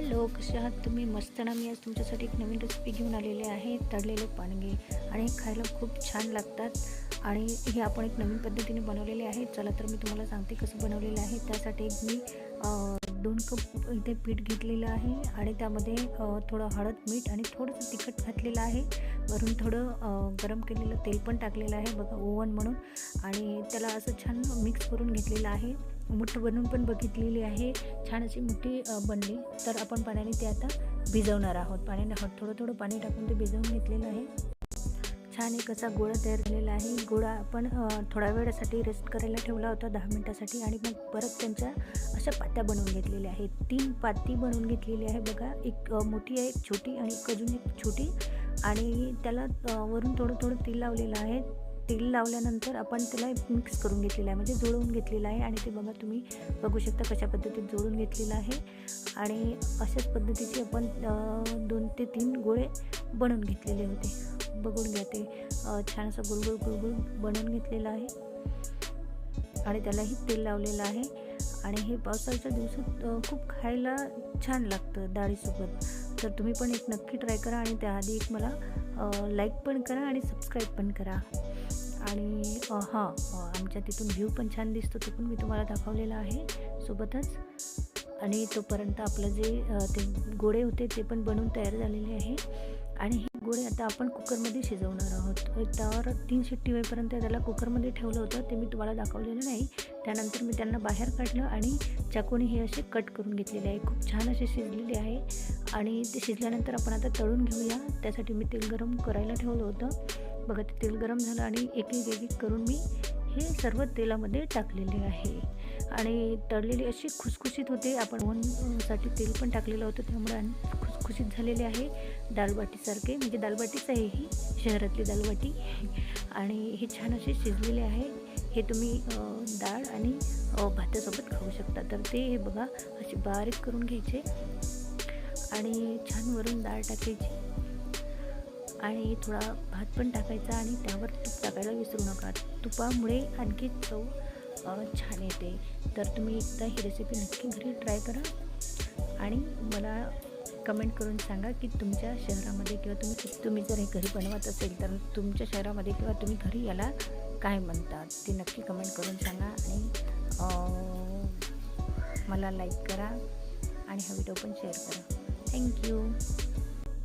Hello, कसे आहात तुम्ही? मस्त ना. मी आज तुमच्यासाठी एक नवीन रेसिपी घेऊन आलेली आहे. तळलेले पानगे आणि हे खायला खूप छान लागतात आणि हे आपण एक नवीन पद्धतीने बनवलेले आहे. चला तर मी तुम्हाला सांगते कसं बनवलेलं आहे. त्यासाठी मी 2 कप इथे पीठ घेतलेलं आहे आणि त्यामध्ये थोडं हळद, मीठ आणि थोडंसं तिखट घातलेलं आहे. वरून थोडं गरम केलेलं तेल पण टाकलेलं आहे बघा, ओव्हन म्हणून. आणि त्याला असं छान मिक्स करून घेतलेलं आहे. मुठं बनवून पण बघितलेली आहे. छान अशी मुठी बनली. तर आपण पाण्याने ते आता भिजवणार आहोत. पाण्याने थोडं थोडं पाणी टाकून ते भिजवून घेतलेलं आहे. छान एक असा गोळा तयार झालेला आहे. गोळा आपण थोड्या वेळासाठी रेस्ट करायला ठेवला होता, 10 मिनटासाठी. आणि मग परत त्यांच्या अशा पात्या बनवून घेतलेल्या आहेत. 3 पाती बनवून घेतलेली आहे बघा. एक मोठी आहे, एक छोटी आणि अजून एक छोटी. आणि त्याला वरून थोडं थोडं तेल लावलेलं आहे. तेल लावल्यानंतर आपण त्याला मिक्स करून घेतलेलं आहे, म्हणजे जोडवून घेतलेलं आहे. आणि ते बघा, तुम्ही बघू शकता कशा पद्धतीत जोडून घेतलेलं आहे. आणि अशाच पद्धतीचे आपण 2 ते 3 गोळे बनवून घेतलेले होते. बघून घ्या, ते छान असं गुलगुल गुलगुल बनवून घेतलेलं आहे. आणि त्यालाही तेल लावलेलं आहे. आणि हे पावसाळ्याच्या दिवसात खूप खायला छान लागतं डाळीसोबत. तर तुम्ही पण एक नक्की ट्राय करा. आणि त्याआधी एक मला लाईक पण करा आणि सबस्क्राईब पण करा. आणि आमच्या तिथून व्ह्यू पण छान दिसतो, तो पण मी तुम्हाला दाखवलेला आहे सोबतच. आणि तोपर्यंत आपलं जे ते गोळे होते ते पण बनवून तयार झालेले आहे. आणि हे गोळे आता आपण कुकरमध्ये शिजवणार आहोत. त्यावर 3 शिट्टी होईपर्यंत त्याला कुकरमध्ये ठेवलं होतं, ते मी तुम्हाला दाखवलेलं नाही. त्यानंतर मी त्यांना बाहेर काढलं आणि चाकूने हे असे कट करून घेतलेले आहे. खूप छान असे शिजलेले आहे. आणि ते शिजल्यानंतर आपण आता तळून घेऊया. त्यासाठी मी तेल गरम करायला ठेवलं होतं बघा. ते तेल गरम झालं आणि एक एक करून मी हे सर्व तेलामध्ये टाकलेले आहे. आणि तळलेली अशी खुसखुशीत होते. आपण ओव्हनसाठी तेल पण टाकलेलं होतं, त्यामुळे खुसखुशीत झालेले आहे. दालबाटीसारखे, म्हणजे दालबाटीच आहे ही, शहरातली दालबाटी. आणि हे छान असे शिजलेले आहे. हे तुम्ही डाळ आणि भातासोबत खाऊ शकता. तर ते हे बघा, असे बारीक करून घ्यायचे आणि छान वरून डाळ टाकायची आणि थोडा भात पण टाकायचा. आणि त्यावर तूप टाकायला विसरू नका. तुपामुळे आणखी चव छान येते. तर तुम्ही एकदा ही रेसिपी नक्की घरी ट्राय करा आणि मला कमेंट करून सांगा की तुमच्या शहरामध्ये किंवा तुम्ही जर हे घरी बनवत असेल तर तुमच्या शहरामध्ये किंवा तुम्ही घरी याला काय म्हणतात ते नक्की कमेंट करून सांगा. आणि मला लाईक करा आणि हा व्हिडिओ पण शेअर करा. थँक्यू.